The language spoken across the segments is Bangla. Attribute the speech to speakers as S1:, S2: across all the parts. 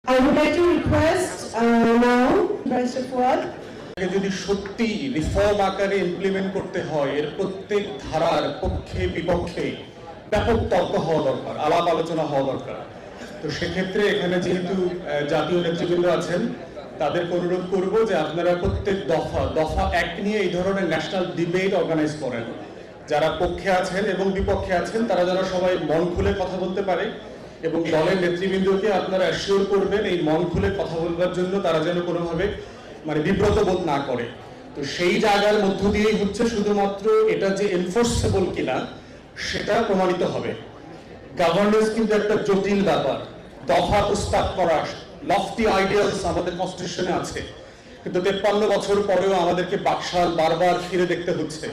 S1: I would like to request now Mr. Fuad.
S2: যদি সত্যি রিফর্ম আকারে ইমপ্লিমেন্ট করতে হয় এর প্রত্যেক ধারার পক্ষে বিপক্ষে ব্যাপক তর্ক হওয়া দরকার, আলাপ আলোচনা হওয়া দরকার। তো সেক্ষেত্রে এখানে যেহেতু জাতীয় নেতৃবৃন্দ আছেন তাদেরকে অনুরোধ করব যে আপনারা প্রত্যেক দফা এক নিয়ে এই ধরনের ন্যাশনাল ডিবেট অর্গানাইজ করেন। যারা পক্ষে আছেন এবং বিপক্ষে আছেন তারা যেন সবাই মন খুলে কথা বলতে পারে এবং দলের নেতৃবৃন্দকে আপনারা অ্যাসিওর করবেন এই মন খুলে কথা বলবার জন্য তারা যেন কোনোভাবে বিব্রত বোধ না করে। তো সেই জায়গার মধ্য দিয়েই হচ্ছে শুধুমাত্র এটা যে এনফোর্সেবল কিনা সেটা প্রমাণিত হবে। গভর্নেন্স কিন্তু একটা জটিল ব্যাপার, দফা প্রস্তাব করা, লফটি আইডিয়ালস আমাদের কনস্টিটিউশনে আছে, কিন্তু 53 বছর পরেও আমাদেরকে বাকশাল বারবার ফিরে দেখতে হচ্ছে।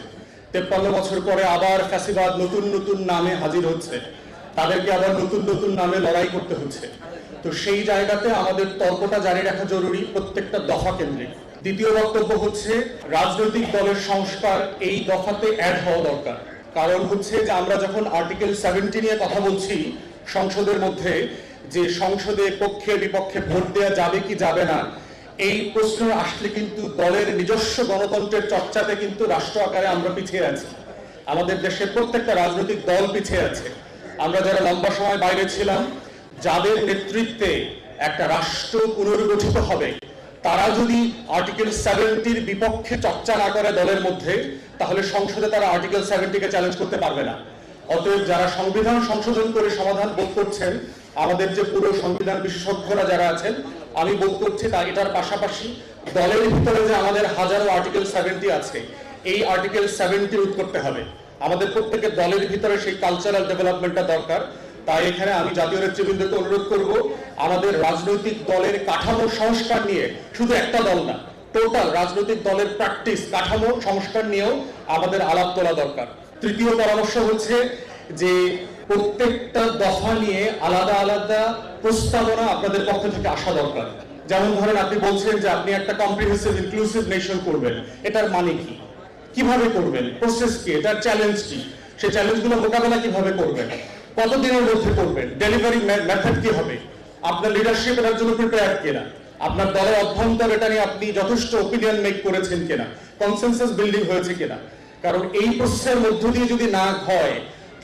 S2: 53 বছর পরে আবার ফ্যাসিবাদ নতুন নতুন নামে হাজির হচ্ছে, তাদেরকে আবার নতুন নতুন নামে লড়াই করতে হচ্ছে। তো সেই জায়গাতে আমাদের তর্কটা জারি রাখা জরুরি, প্রত্যেকটা দফা কেন্দ্রিক। দ্বিতীয় বক্তব্য হচ্ছে রাজনৈতিক দলের সংস্কার এই দফাতে অ্যাড হওয়া দরকার। কারণ হচ্ছে যে আমরা যখন আর্টিকেল 70 নিয়ে কথা বলছি সংসদের মধ্যে, যে সংসদে পক্ষে বিপক্ষে ভোট দেওয়া যাবে কি যাবে না, এই প্রশ্ন আসলে কিন্তু দলের নিজস্ব গণতন্ত্রের চর্চাতে কিন্তু রাষ্ট্র আকারে আমরা পিছিয়ে আছি। আমাদের দেশের প্রত্যেকটা রাজনৈতিক দল পিছিয়ে আছে। আমরা যারা লম্বা সময় বাইরে ছিলাম, যাদের নেতৃত্বে একটা রাষ্ট্র পুনর্গঠিত হবে, তারা যদি আর্টিকেল 70-র বিপক্ষে চর্চা না করে দলের মধ্যে, তাহলে সংসদে তারা আর্টিকেল 70-কে চ্যালেঞ্জ করতে পারবে না। অতএব যারা সংবিধান সংশোধন করে সমাধান বোধ করছেন, আমাদের যে পুরো সংবিধান বিশেষজ্ঞরা যারা আছেন, আমি বোধ করছি তা এটার পাশাপাশি দলের ভিতরে যে আমাদের হাজারো আর্টিকেল 70 আছে, এই আর্টিকেল 70 রোধ করতে হবে। আমাদের প্রত্যেকের দলের ভিতরে সেই কালচারাল ডেভেলপমেন্টটা দরকার। তাই এখানে আমি জাতীয় নেতৃবৃন্দকে অনুরোধ করব, আমাদের রাজনৈতিক দলের কাঠামো সংস্কার নিয়ে, শুধু একটা দল না, টোটাল রাজনৈতিক দলের প্র্যাকটিস কাঠামো সংস্কার নিয়েও আমাদের আলাপ তোলা দরকার। তৃতীয় পরামর্শ হচ্ছে যে প্রত্যেকটা দফা নিয়ে আলাদা আলাদা প্রস্তাবনা আপনাদের পক্ষ থেকে আসা দরকার। যেমন ধরেন আপনি বলছেন যে আপনি একটা কম্প্রিহেন্সিভ ইনক্লুসিভ নেশন করবেন, এটার মানে কি, কিভাবে করবেন, প্রসেস কি, এটার চ্যালেঞ্জ কি, সেই চ্যালেঞ্জগুলো মোকাবেলা কিভাবে করবেন, কতদিনের মধ্যে করবেন, ডেলিভারি মেথড কি হবে, আপনার লিডারশিপ এটার জন্য প্রিপেয়ার কিনা, আপনার দলের অভ্যন্তর এটা নিয়ে আপনি যথেষ্ট ওপিনিয়ন মেক করেছেন কিনা, কনসেনসাস বিল্ডিং হয়েছে কিনা। কারণ এই প্রসেসের মধ্য দিয়ে যদি না হয়,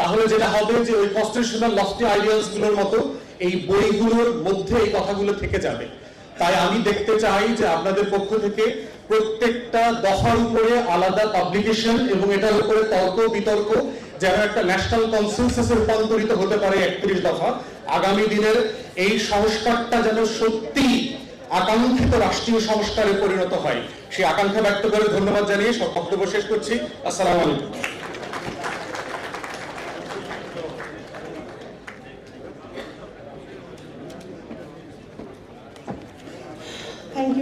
S2: তাহলে যেটা হবে যে ওই কনস্টিটিউশনাল লফটি আইডিয়ালস গুলোর মতো এই বইগুলোর মধ্যে এই কথাগুলো থেকে যাবে। তাই আমি দেখতে চাই যে আপনাদের পক্ষ থেকে প্রত্যেকটা দফার উপরে আলাদা পাবলিকেশন এবং এটার উপরে তর্ক বিতর্ক যেন একটা ন্যাশনাল কনসেনসাসে রূপান্তরিত হতে পারে। 31 দফা আগামী দিনের এই সংস্কারটা যেন সত্যি আকাঙ্ক্ষিত রাষ্ট্রীয় সংস্কারে পরিণত হয়, সেই আকাঙ্ক্ষা ব্যক্ত করে ধন্যবাদ জানিয়ে সব বক্তব্য শেষ করছি। আসসালামু আলাইকুম।
S1: Thank you.